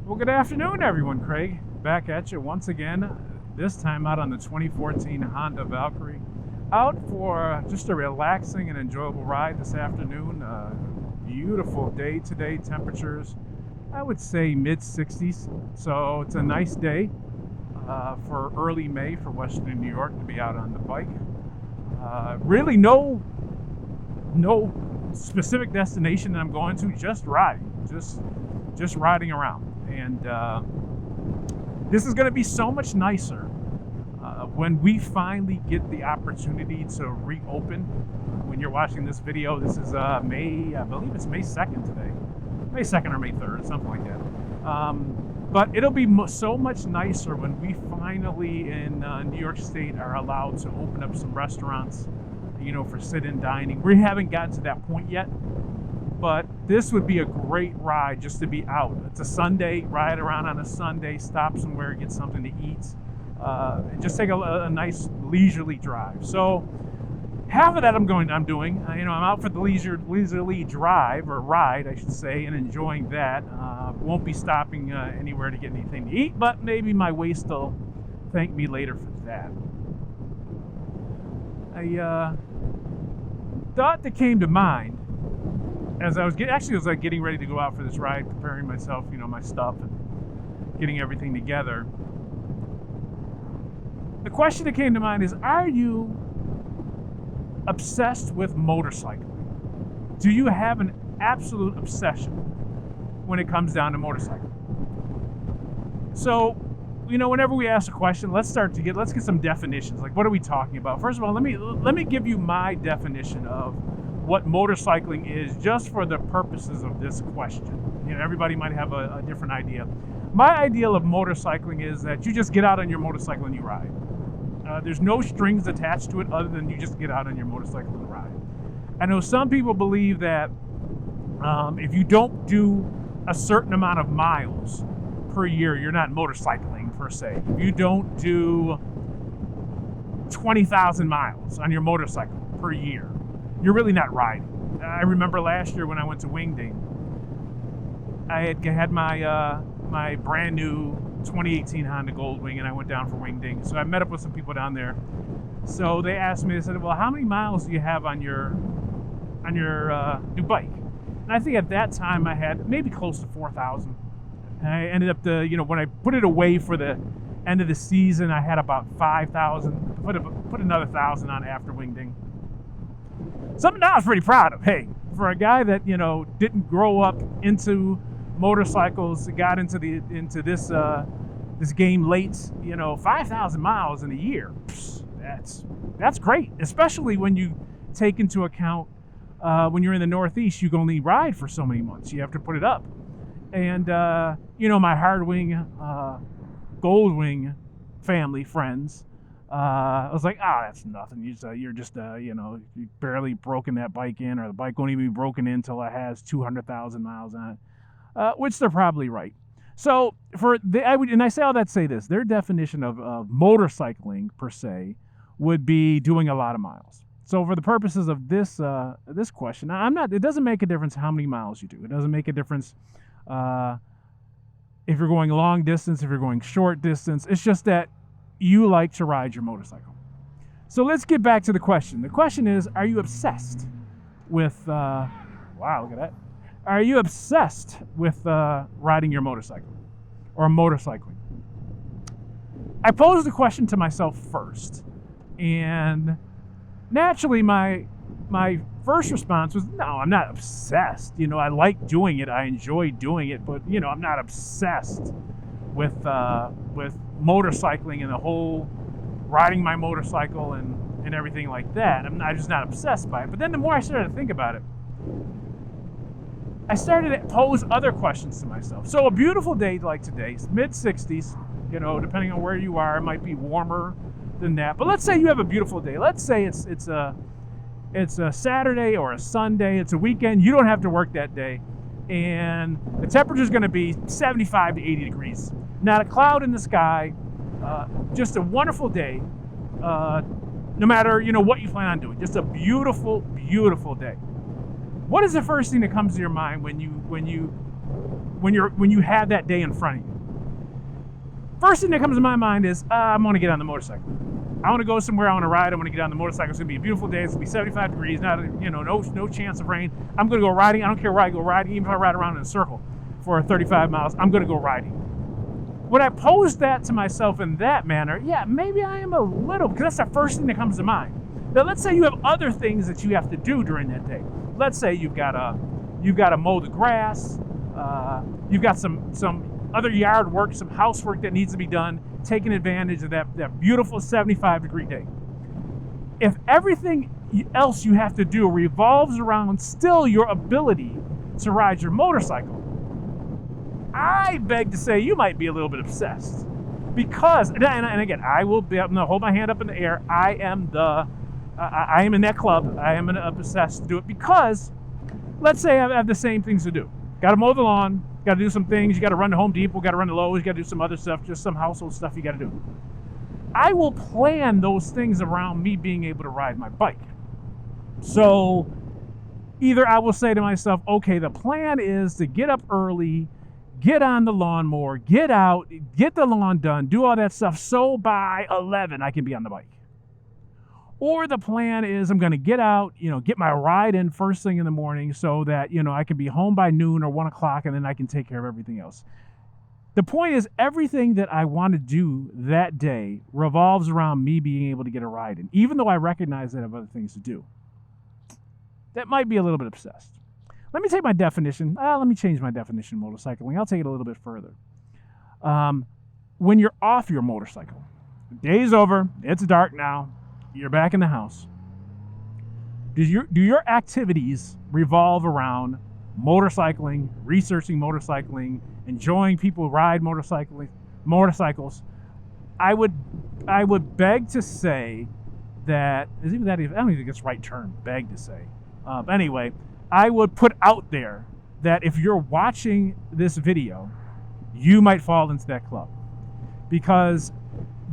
Well, good afternoon, everyone. Craig back at you once again, this time out on the 2014 Honda Valkyrie. Out for just a relaxing and enjoyable ride this afternoon. Beautiful day today, temperatures, I would say mid 60s. So it's a nice day for early May for Western New York to be out on the bike. Really no specific destination that I'm going to, just riding, just riding around. And this is going to be so much nicer when we finally get the opportunity to reopen. When you're watching this video, this is May, I believe it's May 2nd today. May 2nd or May 3rd, something like that. But it'll be so much nicer when we finally in New York State are allowed to open up some restaurants, for sit-in dining. We haven't gotten to that point yet. But this would be a great ride just to be out. It's a Sunday, ride around on a Sunday, stop somewhere, get something to eat, and just take a nice leisurely drive. So half of that I'm doing. I'm out for the leisurely drive, or ride, I should say, and enjoying that. Won't be stopping anywhere to get anything to eat, but maybe my waist will thank me later for that. A thought that came to mind as I was getting ready to go out for this ride, preparing myself, my stuff and getting everything together. The question that came to mind is, are you obsessed with motorcycling? Do you have an absolute obsession when it comes down to motorcycling? So, whenever we ask a question, let's get some definitions. Like, what are we talking about? First of all, let me give you my definition of what motorcycling is, just for the purposes of this question. Everybody might have a different idea. My ideal of motorcycling is that you just get out on your motorcycle and you ride. There's no strings attached to it other than you just get out on your motorcycle and ride. I know some people believe that if you don't do a certain amount of miles per year, you're not motorcycling per se. If you don't do 20,000 miles on your motorcycle per year, you're really not riding. I remember last year when I went to Wingding, I had my brand new 2018 Honda Goldwing, and I went down for Wingding. So I met up with some people down there. So they asked me, they said, well, how many miles do you have on your new bike? And I think at that time I had maybe close to 4,000. And I ended up when I put it away for the end of the season, I had about 5,000. Put another 1,000 on after Wingding. Something I was pretty proud of. Hey, for a guy that didn't grow up into motorcycles, got into this game late, 5,000 miles in a year. That's great, especially when you take into account when you're in the Northeast, you can only ride for so many months. You have to put it up. And my Hardwing, Goldwing family friends, I was like, that's nothing. You're just you barely broken that bike in, or the bike won't even be broken in until it has 200,000 miles on it, which they're probably right. So I say all that to say this: their definition of motorcycling per se would be doing a lot of miles. So for the purposes of this question, it doesn't make a difference how many miles you do. It doesn't make a difference if you're going long distance, if you're going short distance. It's just that you like to ride your motorcycle. So let's get back to the question. The question is, are you obsessed with, wow, look at that. Are you obsessed with riding your motorcycle or motorcycling? I posed the question to myself first, and naturally my first response was, no, I'm not obsessed. I like doing it. I enjoy doing it, but I'm not obsessed with motorcycling and the whole riding my motorcycle and everything like that. I'm just not obsessed by it. But then the more I started to think about it, I started to pose other questions to myself. So a beautiful day like today, mid 60s, depending on where you are, it might be warmer than that. But let's say you have a beautiful day. Let's say it's a Saturday or a Sunday. It's a weekend. You don't have to work that day. And the temperature is going to be 75 to 80 degrees. Not a cloud in the sky. Just a wonderful day. No matter, what you plan on doing. Just a beautiful, beautiful day. What is the first thing that comes to your mind when you when you have that day in front of you? First thing that comes to my mind is I'm going to get on the motorcycle. I want to go somewhere. I want to ride. I want to get on the motorcycle. It's going to be a beautiful day. It's going to be 75 degrees. No chance of rain. I'm going to go riding. I don't care where I go riding. Even if I ride around in a circle for 35 miles, I'm going to go riding. When I pose that to myself in that manner, yeah, maybe I am a little, because that's the first thing that comes to mind. Now, let's say you have other things that you have to do during that day. Let's say you've got to mow the grass. You've got some other yard work, some housework that needs to be done, taking advantage of that beautiful 75-degree day. If everything else you have to do revolves around still your ability to ride your motorcycle, I beg to say you might be a little bit obsessed. Because, and again, I'm going to hold my hand up in the air. I am in that club. I am obsessed to do it because, let's say I have the same things to do. Got to mow the lawn, got to do some things. You got to run to Home Depot, got to run to Lowe's, you got to do some other stuff, just some household stuff you got to do. I will plan those things around me being able to ride my bike. So either I will say to myself, okay, the plan is to get up early, get on the lawnmower, get out, get the lawn done, do all that stuff, so by 11 I can be on the bike. Or the plan is I'm going to get out, get my ride in first thing in the morning so that, I can be home by noon or 1 o'clock and then I can take care of everything else. The point is everything that I want to do that day revolves around me being able to get a ride in, even though I recognize that I have other things to do. That might be a little bit obsessed. Let me take my definition. Let me change my definition of motorcycling. I'll take it a little bit further. When you're off your motorcycle, the day's over, it's dark now, you're back in the house. Do your activities revolve around motorcycling, researching motorcycling, enjoying people ride motorcycles? I would beg to say that, I don't even think it's the right term, beg to say. Anyway, I would put out there that if you're watching this video, you might fall into that club. Because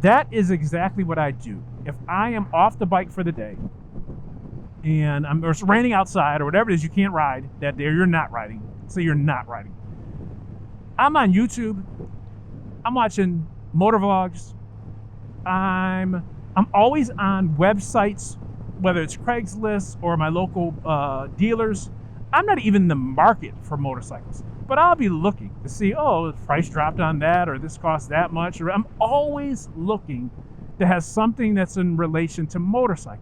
that is exactly what I do. If I am off the bike for the day and it's raining outside or whatever it is, you can't ride that day or you're not riding. Say you're not riding. I'm on YouTube. I'm watching motor vlogs. I'm always on websites, whether it's Craigslist or my local dealers. I'm not even in the market for motorcycles, but I'll be looking to see, the price dropped on that, or this costs that much. Or I'm always looking to have something that's in relation to motorcycling.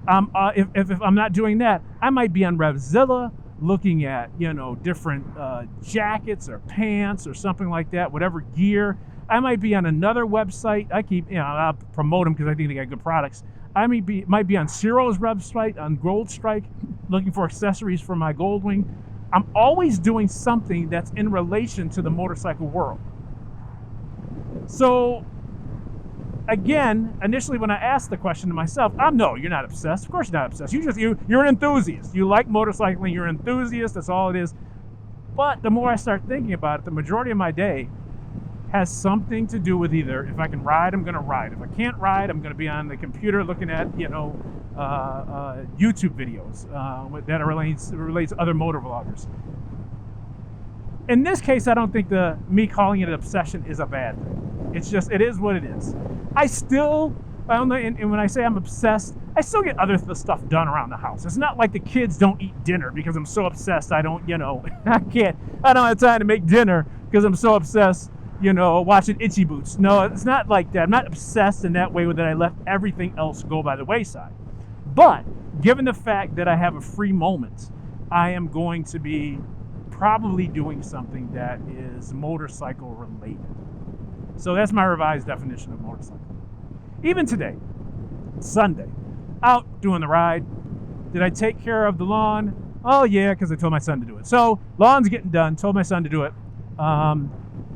If I'm not doing that, I might be on Revzilla looking at, different jackets or pants or something like that, whatever gear. I might be on another website. I'll promote them because I think they got good products. I might be on Ciro's website, on Gold Strike, looking for accessories for my Goldwing. I'm always doing something that's in relation to the motorcycle world. So, again, initially when I asked the question to myself, no, you're not obsessed. Of course you're not obsessed. You're an enthusiast. You like motorcycling. You're an enthusiast. That's all it is. But the more I start thinking about it, the majority of my day has something to do with either if I can ride, I'm going to ride. If I can't ride, I'm going to be on the computer looking at, YouTube videos that relates to other motor vloggers. In this case, I don't think me calling it an obsession is a bad thing. It's just, it is what it is. And when I say I'm obsessed, I still get other stuff done around the house. It's not like the kids don't eat dinner because I'm so obsessed. I don't have time to make dinner because I'm so obsessed, watching Itchy Boots. No, it's not like that. I'm not obsessed in that way that I let everything else go by the wayside. But given the fact that I have a free moment, I am going to be probably doing something that is motorcycle related. So that's my revised definition of motorcycle. Even today, Sunday, out doing the ride. Did I take care of the lawn? Oh yeah, because I told my son to do it. So lawn's getting done, told my son to do it.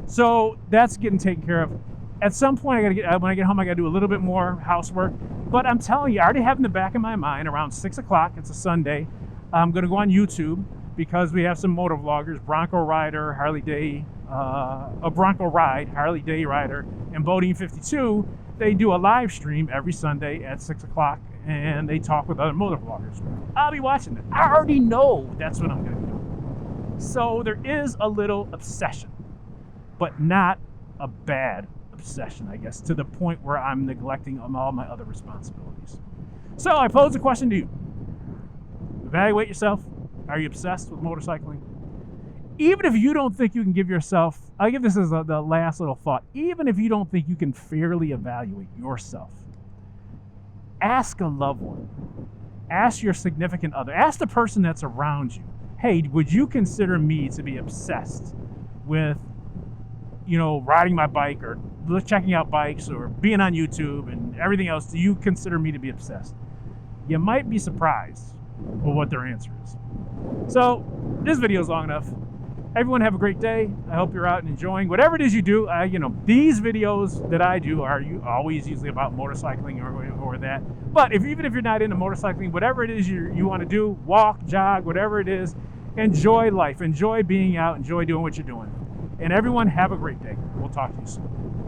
So that's getting taken care of. At some point, when I get home, I gotta do a little bit more housework. But I'm telling you, I already have in the back of my mind around 6 o'clock, it's a Sunday, I'm gonna go on YouTube because we have some motor vloggers, Bronco Rider, Harley Day, Bronco Ride, Harley Day Rider, and Boating 52. They do a live stream every Sunday at 6 o'clock and they talk with other motor vloggers. I'll be watching it. I already know that's what I'm gonna be doing. So there is a little obsession, but not a bad obsession, I guess, to the point where I'm neglecting all my other responsibilities. So I pose a question to you. Evaluate yourself. Are you obsessed with motorcycling? Even if you don't think you can give yourself, I'll give this as the last little thought, even if you don't think you can fairly evaluate yourself, ask a loved one, ask your significant other, ask the person that's around you, hey, would you consider me to be obsessed with, riding my bike or checking out bikes or being on YouTube and everything else? Do you consider me to be obsessed? You might be surprised with what their answer is. So this video is long enough. Everyone have a great day. I hope you're out and enjoying whatever it is you do. These videos that I do are always usually about motorcycling or that. But even if you're not into motorcycling, whatever it is you want to do, walk, jog, whatever it is, enjoy life, enjoy being out, enjoy doing what you're doing. And everyone have a great day. We'll talk to you soon.